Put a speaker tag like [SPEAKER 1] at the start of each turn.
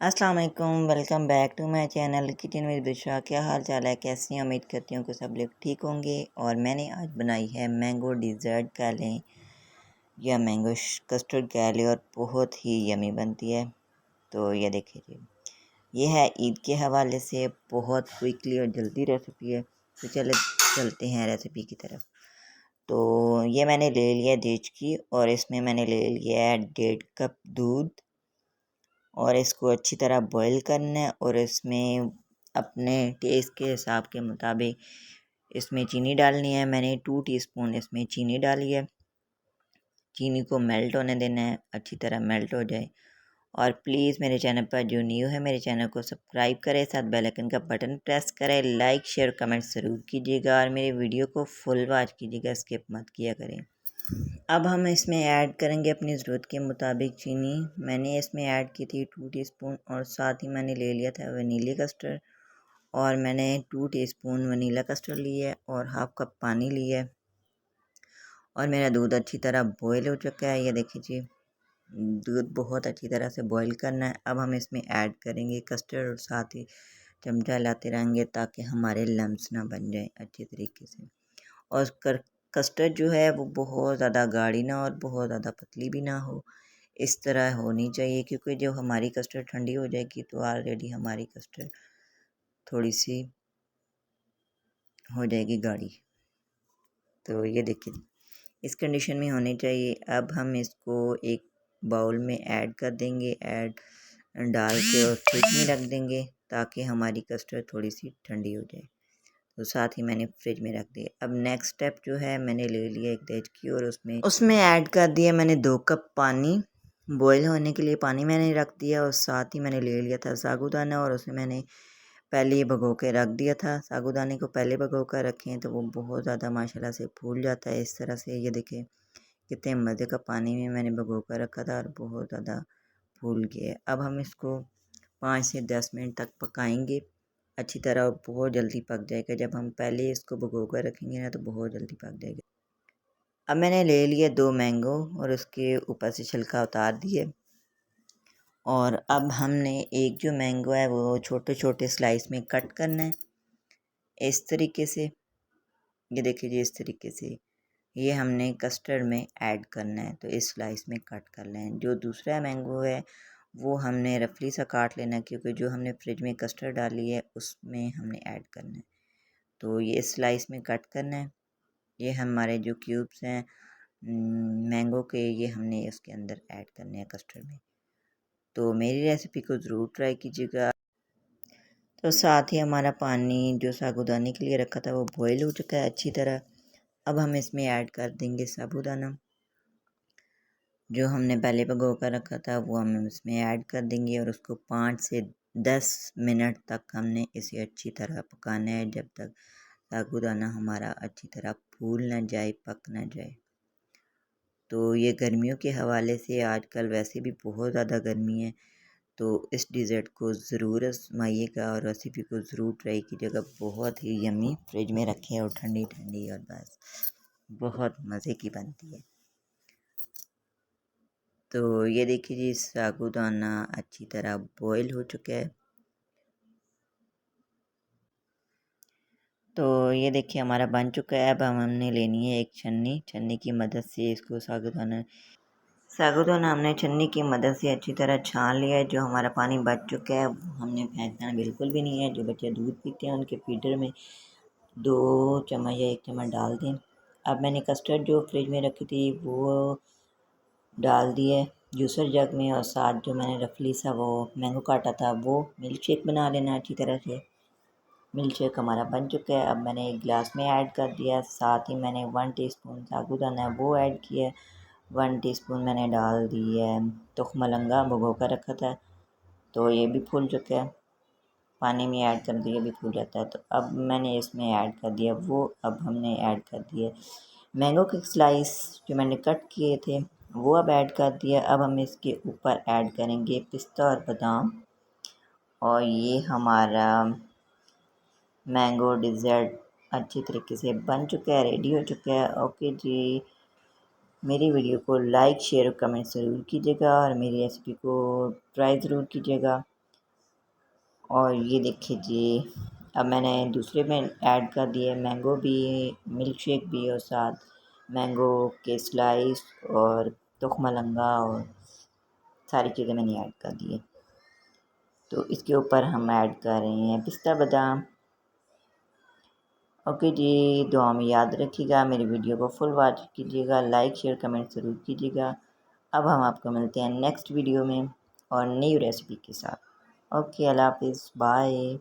[SPEAKER 1] अस्सलाम वालेकुम, welcome back to my channel kitchen with Bushra. क्या हाल चाल है, कैसी हैं? उम्मीद करती हूँ कि सब लोग ठीक होंगे। और मैंने आज बनाई है मैंगो डिज़र्ट कह लें या मैंगो कस्टर्ड कह लें, और बहुत ही यमी बनती है। तो ये देखिए जी, ये है ईद के हवाले से बहुत क्विकली और जल्दी रेसिपी है। तो चलते हैं रेसिपी की तरफ। तो ये मैंने ले लिया देच की, और इसमें मैंने ले लिया है 1.5 कप दूध, और इसको अच्छी तरह बॉईल करना है। और इसमें अपने टेस्ट के हिसाब के मुताबिक इसमें चीनी डालनी है। मैंने 2 टीस्पून इसमें चीनी डाली है। चीनी को मेल्ट होने देना है, अच्छी तरह मेल्ट हो जाए। और प्लीज़ मेरे चैनल पर जो न्यू है मेरे चैनल को सब्सक्राइब करें, साथ बेल आइकन का बटन प्रेस करें, लाइक शेयर कमेंट ज़रूर कीजिएगा, और मेरे वीडियो को फुल वॉच कीजिएगा, स्किप मत किया करें। अब हम इसमें ऐड करेंगे अपनी ज़रूरत के मुताबिक चीनी। मैंने इसमें ऐड की थी 2 टीस्पून, और साथ ही मैंने ले लिया था वनीला कस्टर्ड, और मैंने 2 टीस्पून वनीला कस्टर्ड लिया है और हाफ कप पानी लिया है। और मेरा दूध अच्छी तरह बॉयल हो चुका है। ये देखिए जी, दूध बहुत अच्छी तरह से बॉयल करना है। अब हम इसमें ऐड करेंगे कस्टर्ड, और साथ ही चमचा हिलाते रहेंगे ताकि हमारे लम्स ना बन जाए अच्छी तरीके से। और कस्टर्ड जो है वो बहुत ज़्यादा गाढ़ी ना और बहुत ज़्यादा पतली भी ना हो, इस तरह होनी चाहिए। क्योंकि जब हमारी कस्टर्ड ठंडी हो जाएगी तो ऑलरेडी हमारी कस्टर्ड थोड़ी सी हो जाएगी गाढ़ी। तो ये देखिए, इस कंडीशन में होनी चाहिए। अब हम इसको एक बाउल में ऐड कर देंगे, ऐड डाल के और फ्रिज में रख देंगे ताकि हमारी कस्टर्ड थोड़ी सी ठंडी हो जाए। तो साथ ही मैंने फ्रिज में रख दिया। अब नेक्स्ट स्टेप जो है, मैंने ले लिया एक देचकी, और उसमें ऐड कर दिया मैंने 2 कप पानी। बॉईल होने के लिए पानी मैंने रख दिया, और साथ ही मैंने ले लिया था साबूदाना, और उसमें मैंने पहले ही भिगो के रख दिया था। साबूदाने को पहले भिगो कर रखें तो वो बहुत ज़्यादा माशाल्लाह से फूल जाता है इस तरह से। ये देखें कितने मज़े का पानी में मैंने भिगो कर रखा था, और बहुत ज़्यादा फूल गया है। अब हम इसको 5 से 10 मिनट तक पकाएंगे अच्छी तरह। बहुत जल्दी पक जाएगा। जब हम पहले इसको भिगो कर रखेंगे ना तो बहुत जल्दी पक जाएगा। अब मैंने ले लिए 2 मैंगो, और उसके ऊपर से छिलका उतार दिए। और अब हमने एक जो मैंगो है वो छोटे छोटे स्लाइस में कट करना है इस तरीके से। ये देखिए जी, इस तरीके से ये हमने कस्टर्ड में ऐड करना है, तो इस स्लाइस में कट कर लें। जो दूसरा मैंगो है वो हमने रफली सा काट लेना है, क्योंकि जो हमने फ्रिज में कस्टर्ड डाली है उसमें हमने ऐड करना है। तो ये स्लाइस में कट करना है। ये हमारे जो क्यूब्स हैं मैंगो के, ये हमने उसके अंदर ऐड करने हैं कस्टर्ड में। तो मेरी रेसिपी को ज़रूर ट्राई कीजिएगा। तो साथ ही हमारा पानी जो साबूदाने के लिए रखा था वो बॉयल हो चुका है अच्छी तरह। अब हम इसमें ऐड कर देंगे साबूदाना, जो हमने पहले भिगो कर रखा था वो हम इसमें ऐड कर देंगे, और उसको 5 से 10 मिनट तक हमने इसे अच्छी तरह पकाना है, जब तक साबूदाना हमारा अच्छी तरह फूल ना जाए, पक ना जाए। तो ये गर्मियों के हवाले से आजकल वैसे भी बहुत ज़्यादा गर्मी है, तो इस डिज़र्ट को ज़रूर आजमाइएगा और रेसिपी को ज़रूर ट्राई कीजिएगा। बहुत ही यम्मी, फ्रिज में रखें और ठंडी ठंडी, और बस बहुत मज़े की बनती है। तो ये देखिए जी, साबूदाना अच्छी तरह बॉयल हो चुका है। तो ये देखिए हमारा बन चुका है। अब हमने लेनी है एक छन्नी। छन्नी की मदद से इसको साबूदाना हमने छन्नी की मदद से अच्छी तरह छान लिया है। जो हमारा पानी बच चुका है वो हमने फेंकना बिल्कुल भी नहीं है। जो बच्चे दूध पीते हैं उनके फीडर में 2 चम्मच या 1 चम्मच डाल दें। अब मैंने कस्टर्ड जो फ्रिज में रखी थी वो डाल दिए जूसर जग में, और साथ जो मैंने रफली सा वो मैंगो काटा था वो मिल्क शेक बना लेना अच्छी तरह से। मिल्क शेक हमारा बन चुका है। अब मैंने एक गिलास में ऐड कर दिया। साथ ही मैंने 1 टीस्पून साबूदाना है वो ऐड किया। 1 टीस्पून मैंने डाल दी है तुख मलंगा, भिगो कर रखा था, तो ये भी फूल चुका है। पानी में ऐड कर दिया भी फूल जाता है। तो अब मैंने इसमें ऐड कर दिया वो। अब हमने ऐड कर दिए मैंगो के स्लाइस जो मैंने कट किए थे वो अब ऐड कर दिया। अब हम इसके ऊपर ऐड करेंगे पिस्ता और बादाम, और ये हमारा मैंगो डिज़र्ट अच्छी तरीके से बन चुका है, रेडी हो चुका है। ओके जी, मेरी वीडियो को लाइक शेयर और कमेंट ज़रूर कीजिएगा, और मेरी रेसिपी को ट्राई ज़रूर कीजिएगा। और ये देखिए जी, अब मैंने दूसरे में ऐड कर दिए मैंगो भी, मिल्क शेक भी, और साथ मैंगो के स्लाइस और तुखमलंगा और सारी चीज़ें मैंने ऐड कर दी है। तो इसके ऊपर हम ऐड कर रहे हैं पिस्ता बादाम। ओके जी, दुआ में याद रखिएगा, मेरी वीडियो को फुल वॉच कीजिएगा, लाइक शेयर कमेंट ज़रूर कीजिएगा। अब हम आपको मिलते हैं नेक्स्ट वीडियो में और न्यू रेसिपी के साथ। ओके, अल्लाह हाफिज़, बाय।